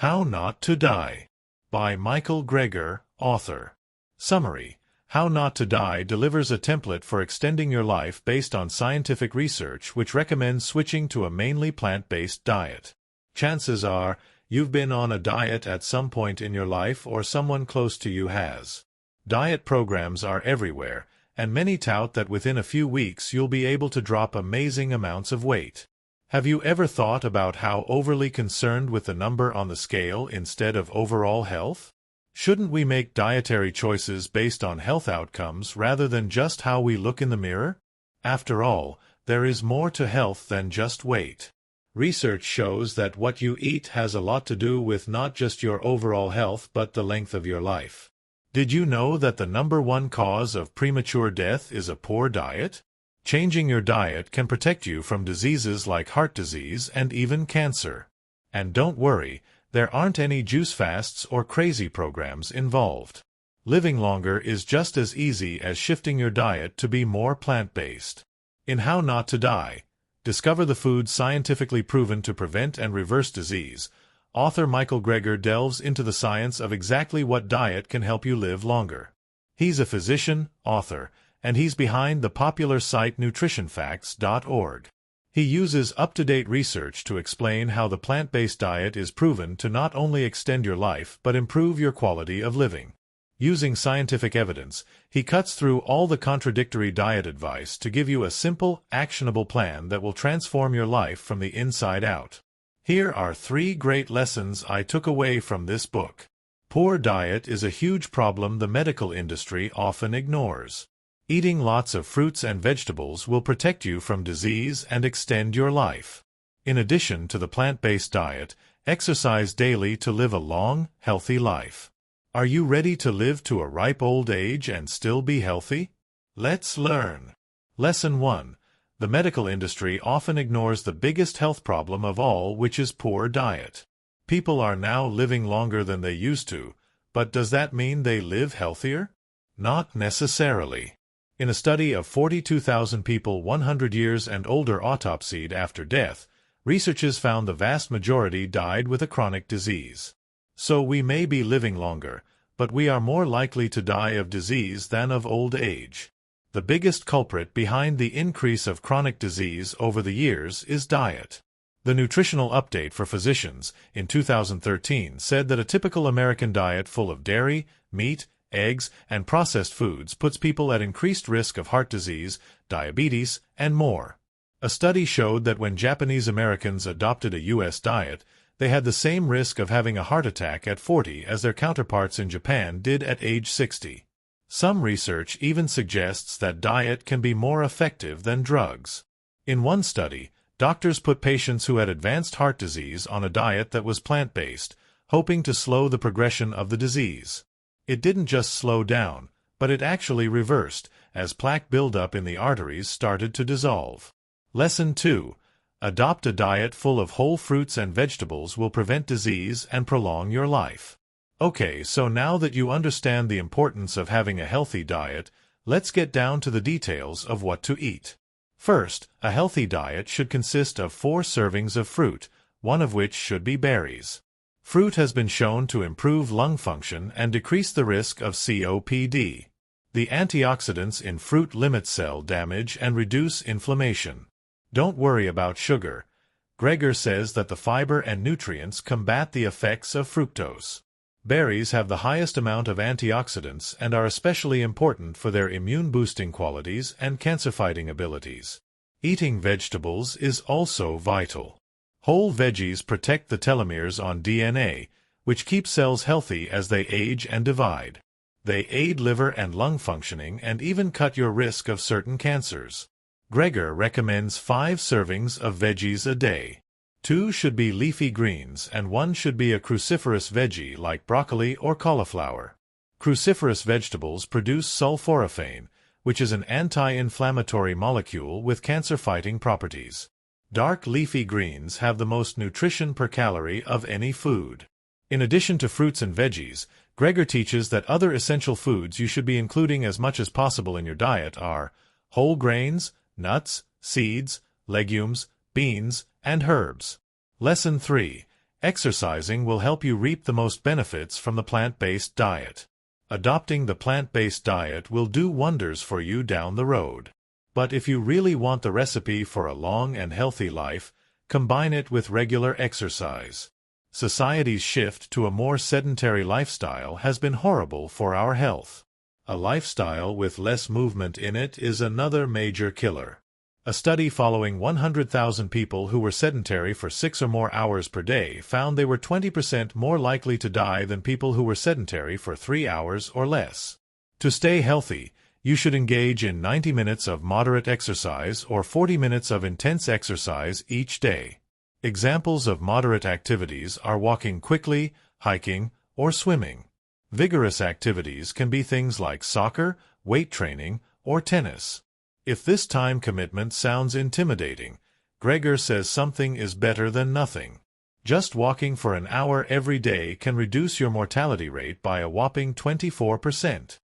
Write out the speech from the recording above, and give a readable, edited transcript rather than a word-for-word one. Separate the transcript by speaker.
Speaker 1: How Not to Die by Michael Greger, author. Summary: How Not to Die delivers a template for extending your life based on scientific research which recommends switching to a mainly plant-based diet. Chances are, you've been on a diet at some point in your life or someone close to you has. Diet programs are everywhere, and many tout that within a few weeks you'll be able to drop amazing amounts of weight. Have you ever thought about how overly concerned with the number on the scale instead of overall health? Shouldn't we make dietary choices based on health outcomes rather than just how we look in the mirror? After all, there is more to health than just weight. Research shows that what you eat has a lot to do with not just your overall health but the length of your life. Did you know that the #1 cause of premature death is a poor diet? Changing your diet can protect you from diseases like heart disease and even cancer. And don't worry, there aren't any juice fasts or crazy programs involved. Living longer is just as easy as shifting your diet to be more plant-based. In How Not to Die, discover the foods scientifically proven to prevent and reverse disease. Author Michael Greger delves into the science of exactly what diet can help you live longer. He's a physician, author, and he's behind the popular site nutritionfacts.org. He uses up-to-date research to explain how the plant-based diet is proven to not only extend your life but improve your quality of living. Using scientific evidence, he cuts through all the contradictory diet advice to give you a simple, actionable plan that will transform your life from the inside out. Here are 3 great lessons I took away from this book. Poor diet is a huge problem the medical industry often ignores. Eating lots of fruits and vegetables will protect you from disease and extend your life. In addition to the plant-based diet, exercise daily to live a long, healthy life. Are you ready to live to a ripe old age and still be healthy? Let's learn. Lesson 1. The medical industry often ignores the biggest health problem of all, which is poor diet. People are now living longer than they used to, but does that mean they live healthier? Not necessarily. In a study of 42,000 people 100 years and older autopsied after death, researchers found the vast majority died with a chronic disease. So we may be living longer, but we are more likely to die of disease than of old age. The biggest culprit behind the increase of chronic disease over the years is diet. The Nutritional Update for Physicians in 2013 said that a typical American diet full of dairy, meat, eggs, and processed foods puts people at increased risk of heart disease, diabetes, and more. A study showed that when Japanese Americans adopted a U.S. diet, they had the same risk of having a heart attack at 40 as their counterparts in Japan did at age 60. Some research even suggests that diet can be more effective than drugs. In one study, doctors put patients who had advanced heart disease on a diet that was plant-based, hoping to slow the progression of the disease. It didn't just slow down, but it actually reversed, as plaque buildup in the arteries started to dissolve. Lesson 2. Adopt a diet full of whole fruits and vegetables will prevent disease and prolong your life. Okay, so now that you understand the importance of having a healthy diet, let's get down to the details of what to eat. First, a healthy diet should consist of 4 servings of fruit, one of which should be berries. Fruit has been shown to improve lung function and decrease the risk of COPD. The antioxidants in fruit limit cell damage and reduce inflammation. Don't worry about sugar. Greger says that the fiber and nutrients combat the effects of fructose. Berries have the highest amount of antioxidants and are especially important for their immune-boosting qualities and cancer-fighting abilities. Eating vegetables is also vital. Whole veggies protect the telomeres on DNA, which keep cells healthy as they age and divide. They aid liver and lung functioning and even cut your risk of certain cancers. Greger recommends 5 servings of veggies a day. 2 should be leafy greens and 1 should be a cruciferous veggie like broccoli or cauliflower. Cruciferous vegetables produce sulforaphane, which is an anti-inflammatory molecule with cancer-fighting properties. Dark leafy greens have the most nutrition per calorie of any food. In addition to fruits and veggies, Greger teaches that other essential foods you should be including as much as possible in your diet are whole grains, nuts, seeds, legumes, beans, and herbs. Lesson 3. Exercising will help you reap the most benefits from the plant-based diet. Adopting the plant-based diet will do wonders for you down the road. But if you really want the recipe for a long and healthy life, combine it with regular exercise. Society's shift to a more sedentary lifestyle has been horrible for our health. A lifestyle with less movement in it is another major killer. A study following 100,000 people who were sedentary for 6 or more hours per day found they were 20% more likely to die than people who were sedentary for 3 hours or less. To stay healthy, you should engage in 90 minutes of moderate exercise or 40 minutes of intense exercise each day. Examples of moderate activities are walking quickly, hiking, or swimming. Vigorous activities can be things like soccer, weight training, or tennis. If this time commitment sounds intimidating, Gregor says something is better than nothing. Just walking for an hour every day can reduce your mortality rate by a whopping 24%.